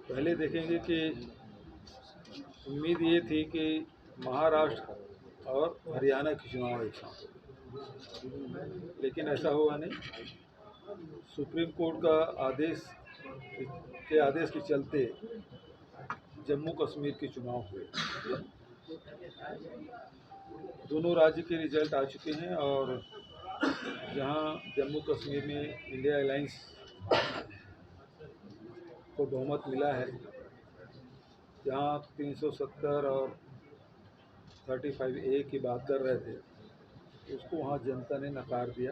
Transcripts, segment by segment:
पहले देखेंगे कि उम्मीद ये थी कि महाराष्ट्र और हरियाणा के चुनाव एक साथ हो, लेकिन ऐसा हुआ नहीं। सुप्रीम कोर्ट का आदेश के चलते जम्मू कश्मीर के चुनाव हुए। दोनों राज्य के रिजल्ट आ चुके हैं और जहां जम्मू कश्मीर में इंडिया अलायंस को बहुमत मिला है, जहां 370 और 35A की बात कर रहे थे, उसको वहां जनता ने नकार दिया।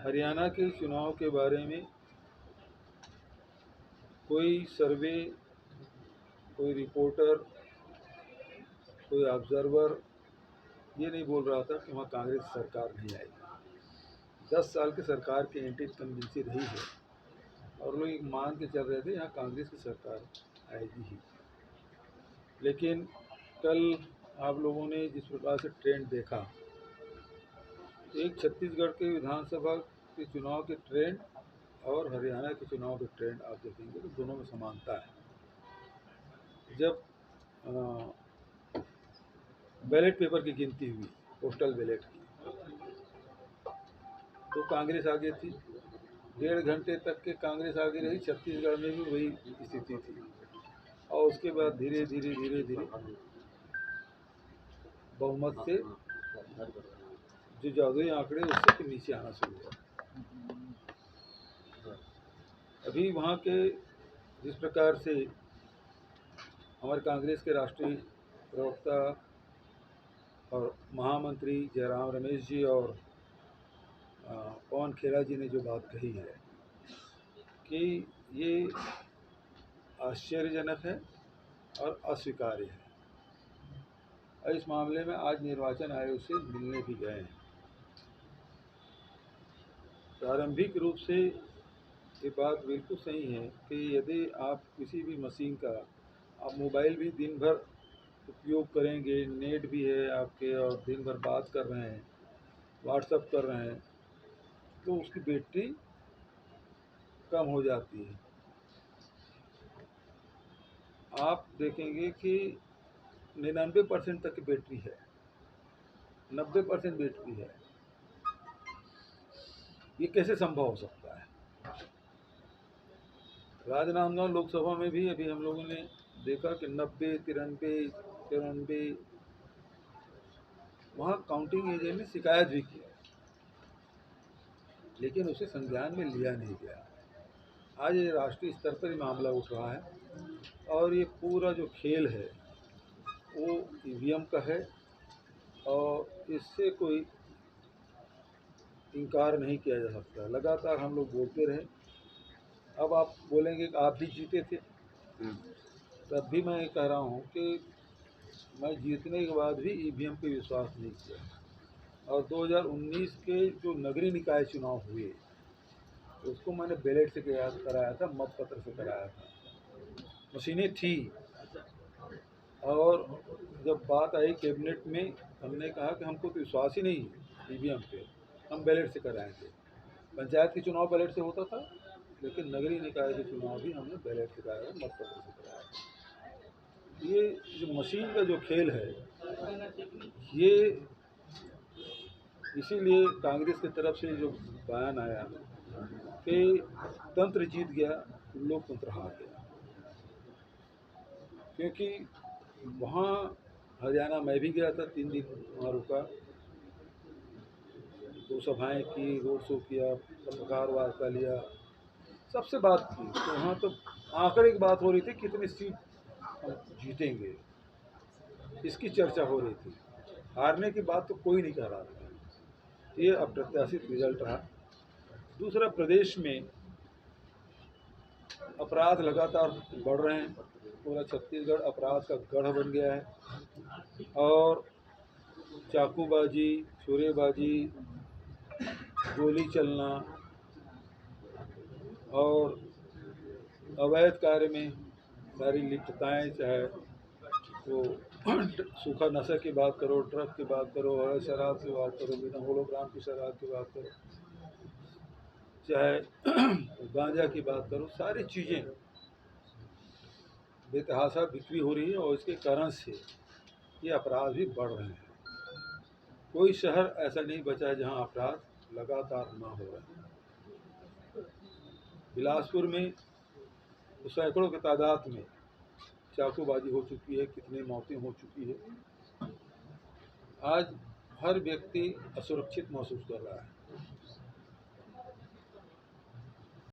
हरियाणा के चुनाव के बारे में कोई सर्वे, कोई रिपोर्टर, कोई ऑब्जर्वर ये नहीं बोल रहा था कि वहाँ कांग्रेस सरकार नहीं आएगी। 10 साल की सरकार की एंटी इनकम्बेंसी रही है और लोग मान के चल रहे थे यहाँ कांग्रेस की सरकार आएगी ही। लेकिन कल आप लोगों ने जिस प्रकार से ट्रेंड देखा, एक छत्तीसगढ़ के विधानसभा के चुनाव के ट्रेंड और हरियाणा के चुनाव के ट्रेंड आप देखेंगे तो दोनों में समानता है। जब बैलेट पेपर की गिनती हुई, पोस्टल बैलेट की, तो कांग्रेस आगे थी। 1.5 घंटे तक के कांग्रेस आगे रही। छत्तीसगढ़ में भी वही स्थिति थी और उसके बाद धीरे धीरे बहुमत से जो जादुई आंकड़े उससे फिर नीचे आना शुरू हुआ। अभी वहाँ के जिस प्रकार से हमारे कांग्रेस के राष्ट्रीय प्रवक्ता और महामंत्री जयराम रमेश जी और पवन खेरा जी ने जो बात कही है कि ये आश्चर्यजनक है और अस्वीकार्य है। और इस मामले में आज निर्वाचन आयोग से मिलने भी गए हैं। प्रारंभिक रूप से ये बात बिल्कुल सही है कि यदि आप किसी भी मशीन का, आप मोबाइल भी दिन भर उपयोग करेंगे, नेट भी है आपके और दिन भर बात कर रहे हैं, व्हाट्सअप कर रहे हैं, तो उसकी बैटरी कम हो जाती है। आप देखेंगे कि 99% तक की बैटरी है, 90% बैटरी है। ये कैसे संभव हो सकता है? राजनांदगांव लोकसभा में भी अभी हम लोगों ने देखा कि 90, 93, वहाँ काउंटिंग एजेंट ने शिकायत भी की, लेकिन उसे संज्ञान में लिया नहीं गया। आज ये राष्ट्रीय स्तर पर ही मामला उठ रहा है और ये पूरा जो खेल है वो ईवीएम का है और इससे कोई इनकार नहीं किया जा सकता। लगातार हम लोग बोलते रहे। अब आप बोलेंगे कि आप भी जीते थे, तब भी मैं ये कह रहा हूँ कि मैं जीतने के बाद भी ईवीएम पे विश्वास नहीं किया। और 2019 के जो नगरीय निकाय चुनाव हुए उसको मैंने बैलेट से कराया था, मतपत्र से कराया था। मशीनें थी और जब बात आई कैबिनेट में, हमने कहा कि हमको तो विश्वास ही नहीं है ईवीएम पे, हम बैलेट से कराएंगे। पंचायत के चुनाव बैलेट से होता था, लेकिन नगरीय निकाय के चुनाव भी हमने बैलेट से कराया, मतपत्र से कराया। ये जो मशीन का जो खेल है, ये इसीलिए कांग्रेस की तरफ से जो बयान आया कि तंत्र जीत गया, लोकतंत्र हार गया। क्योंकि वहाँ हरियाणा मैं भी गया था, 3 दिन वहाँ रुका, 2 सभाएँ की, रोड शो किया, पत्रकार वार्ता लिया, सबसे बात की। तो वहाँ तो आंकड़े की बात हो रही थी, कितनी सीट हम जीतेंगे, इसकी चर्चा हो रही थी। हारने की बात तो कोई नहीं कह रहा था। ये अप्रत्याशित रिजल्ट रहा। दूसरा, प्रदेश में अपराध लगातार बढ़ रहे हैं। पूरा छत्तीसगढ़ अपराध का गढ़ बन गया है और चाकूबाजी, छुरेबाजी, गोली चलना और अवैध कार्य में सारी लिप्तताएँ, चाहे वो सूखा नशा की बात करो, ड्रग की बात करो, शराब की बात करो, बिना होलोग्राम की शराब की बात करो, चाहे गांजा की बात करो, सारी चीज़ें बेतहाशा बिक्री हो रही है और इसके कारण से ये अपराध भी बढ़ रहे हैं। कोई शहर ऐसा नहीं बचा है जहां अपराध लगातार ना हो रहे हैं। बिलासपुर में तो सैकड़ों की तादाद में चाकूबाजी हो चुकी है, कितनी मौतें हो चुकी है। आज हर व्यक्ति असुरक्षित महसूस कर रहा है।